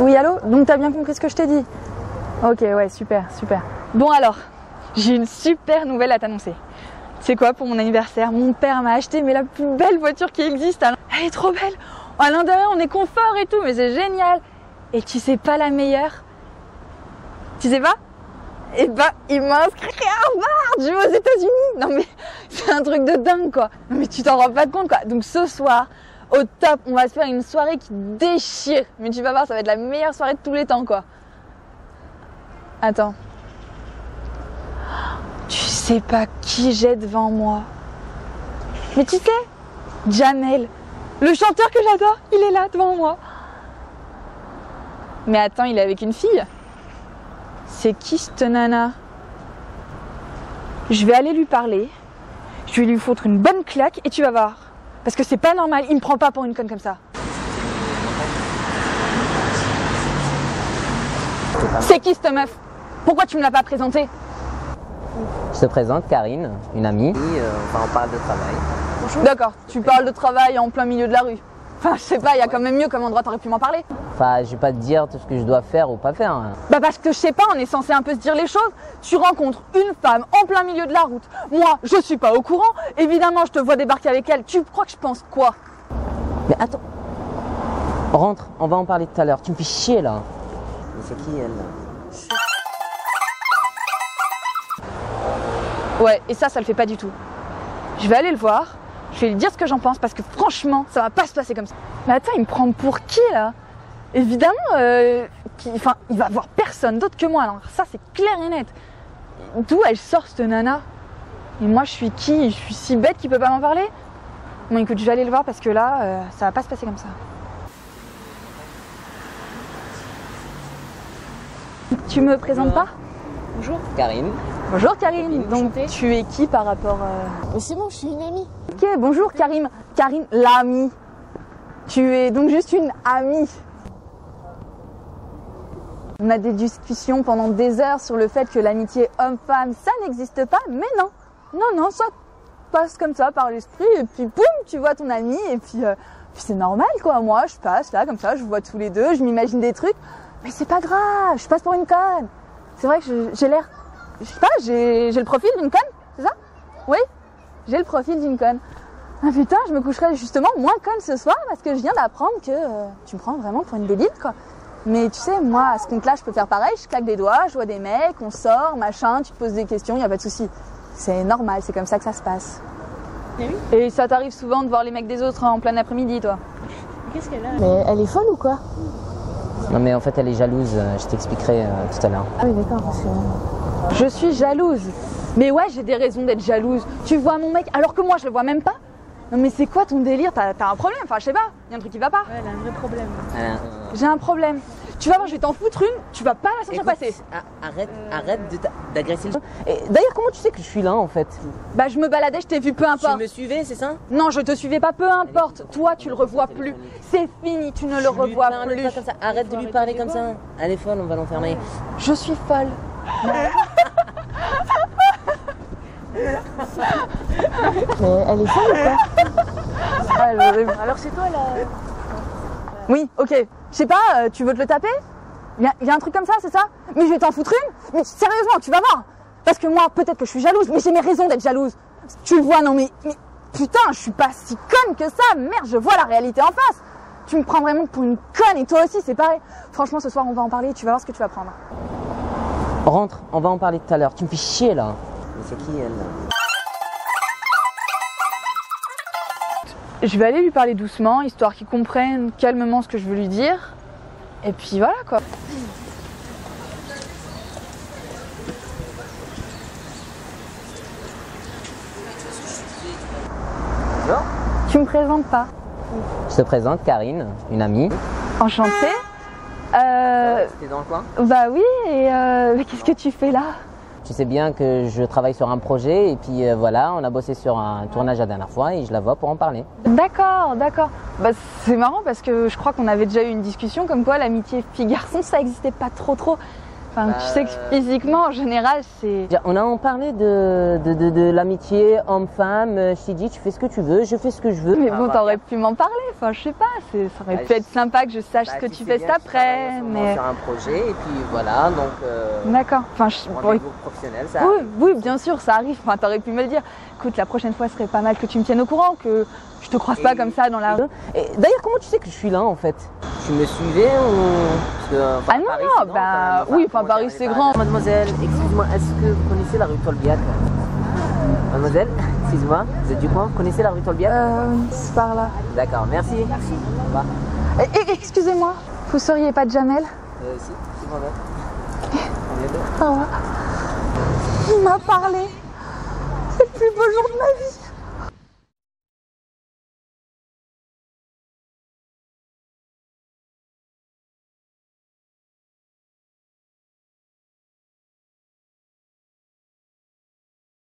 Oui, allô? Donc t'as bien compris ce que je t'ai dit? Ok, ouais, super, super. Bon alors, j'ai une super nouvelle à t'annoncer. Tu sais quoi, pour mon anniversaire, mon père m'a acheté mais la plus belle voiture qui existe. Elle est trop belle. À l'intérieur, on est confort et tout, mais c'est génial. Et tu sais pas la meilleure? Tu sais pas? Eh bah, il m'a inscrit à Harvard, je vais aux États-Unis. Non mais, c'est un truc de dingue quoi. Non mais tu t'en rends pas compte quoi. Donc ce soir, au top, on va se faire une soirée qui déchire. Mais tu vas voir, ça va être la meilleure soirée de tous les temps quoi. Attends. Tu sais pas qui j'ai devant moi. Mais tu sais, Jamel, le chanteur que j'adore, il est là devant moi. Mais attends, il est avec une fille. C'est qui cette nana? Je vais aller lui parler. Je vais lui foutre une bonne claque et tu vas voir. Parce que c'est pas normal, il me prend pas pour une conne comme ça. C'est qui cette meuf? Pourquoi tu me l'as pas présentée? Je te présente Karine, une amie. On parle de travail. D'accord, tu parles de travail en plein milieu de la rue. Enfin, je sais pas, il y a quand même mieux comme endroit, t'aurais pu m'en parler. Enfin, je vais pas te dire tout ce que je dois faire ou pas faire. Bah parce que je sais pas, on est censé un peu se dire les choses. Tu rencontres une femme en plein milieu de la route. Moi, je suis pas au courant. Évidemment, je te vois débarquer avec elle. Tu crois que je pense quoi? Mais attends. Rentre, on va en parler tout à l'heure. Tu me fais chier là. Mais c'est qui elle? Ouais, et ça le fait pas du tout. Je vais aller le voir. Je vais lui dire ce que j'en pense parce que franchement, ça va pas se passer comme ça. Mais attends, il me prend pour qui là? Évidemment, il va voir personne d'autre que moi. Alors ça, c'est clair et net. D'où elle sort cette nana? Et moi, je suis qui? Je suis si bête qu'il peut pas m'en parler? Bon, écoute, je vais aller le voir parce que là, ça va pas se passer comme ça. Tu me présentes pas? Bonjour. Karine. Bonjour Karine. Donc tu es qui par rapport Mais c'est bon, je suis une amie. Ok, bonjour Karim. Karine, l'amie. Tu es donc juste une amie. On a des discussions pendant des heures sur le fait que l'amitié homme-femme, ça n'existe pas, mais non. Non, ça passe comme ça par l'esprit et puis boum, tu vois ton ami et puis c'est normal quoi. Moi, je passe là comme ça, je vous vois tous les deux, je m'imagine des trucs, mais c'est pas grave, je passe pour une conne. C'est vrai que j'ai l'air, je sais pas, j'ai le profil d'une conne, c'est ça? Oui, j'ai le profil d'une conne. Ah putain, je me coucherai justement moins conne ce soir parce que je viens d'apprendre que tu me prends vraiment pour une débile quoi. Mais tu sais, moi, à ce compte-là, je peux faire pareil, je claque des doigts, je vois des mecs, on sort, machin, tu te poses des questions, y a pas de souci. C'est normal, c'est comme ça que ça se passe. Et oui. Et ça t'arrive souvent de voir les mecs des autres en plein après-midi, toi? Qu'est-ce qu'elle a? Mais elle est folle ou quoi? Non mais en fait elle est jalouse, je t'expliquerai tout à l'heure. Ah oui, d'accord, parce que... Je suis jalouse. Mais ouais, j'ai des raisons d'être jalouse. Tu vois mon mec, alors que moi, je le vois même pas. Non mais c'est quoi ton délire? T'as un problème? Enfin, je sais pas, y a un truc qui va pas. Ouais, elle a un vrai problème. J'ai un problème. Tu vas voir, je vais t'en foutre une, tu vas pas la sentir passer. Arrête d'agresser le... Et d'ailleurs, comment tu sais que je suis là en fait? Bah je me baladais, je t'ai vu, peu importe. Tu me suivais, c'est ça? Non, je te suivais pas, peu importe. Toi, tu le revois plus. C'est fini, tu ne le revois plus. Pas comme ça. Arrête de lui parler comme ça. Elle est folle, on va l'enfermer. Je suis folle. Mais elle est folle ou quoi? Alors c'est toi là. Oui, ok. Je sais pas, tu veux te le taper? Il y a un truc comme ça, c'est ça? Mais je vais t'en foutre une? Mais sérieusement, tu vas voir. Parce que moi, peut-être que je suis jalouse, mais j'ai mes raisons d'être jalouse. Tu le vois, non mais putain, je suis pas si conne que ça. Merde, je vois la réalité en face. Tu me prends vraiment pour une conne et toi aussi, c'est pareil. Franchement, ce soir, on va en parler et tu vas voir ce que tu vas prendre. Rentre, on va en parler tout à l'heure. Tu me fais chier là. Mais c'est qui elle? Je vais aller lui parler doucement, histoire qu'il comprenne calmement ce que je veux lui dire. Et puis voilà quoi. Bonjour. Tu me présentes pas? Je te présente Karine, une amie. Enchantée. T'es dans le coin? Bah oui, et mais qu'est-ce que tu fais là? Tu sais bien que je travaille sur un projet et puis voilà, on a bossé sur un tournage la dernière fois et je la vois pour en parler. D'accord. Bah c'est marrant parce que je crois qu'on avait déjà eu une discussion comme quoi l'amitié fille-garçon ça existait pas trop. Enfin, tu sais que physiquement, en général, c'est... On a parlé de l'amitié homme-femme. Je t'ai dit, tu fais ce que tu veux, je fais ce que je veux. Mais bon, t'aurais pu m'en parler. Enfin, je sais pas, ça aurait pu être sympa que je sache ce que tu fais cet après. Mais sur un projet et puis voilà, donc... D'accord. Enfin, rendez-vous professionnel, ça oui, oui, bien sûr, ça arrive. Enfin, t'aurais pu me le dire. Écoute, la prochaine fois, ce serait pas mal que tu me tiennes au courant, que je te croise pas comme ça dans la rue. Et d'ailleurs, comment tu sais que je suis là en fait? Tu me suivais ou... Ah non, non, bah oui, enfin Paris c'est grand. Mademoiselle, excuse-moi, est-ce que vous connaissez la rue Tolbiac? Mademoiselle, excuse-moi, vous êtes du coin? Vous connaissez la rue Tolbiac? C'est par là. D'accord, merci. Merci. Au revoir. Excusez-moi, vous seriez pas de Jamel? Si, c'est moi-même. On vient de... Au revoir. Il m'a parlé.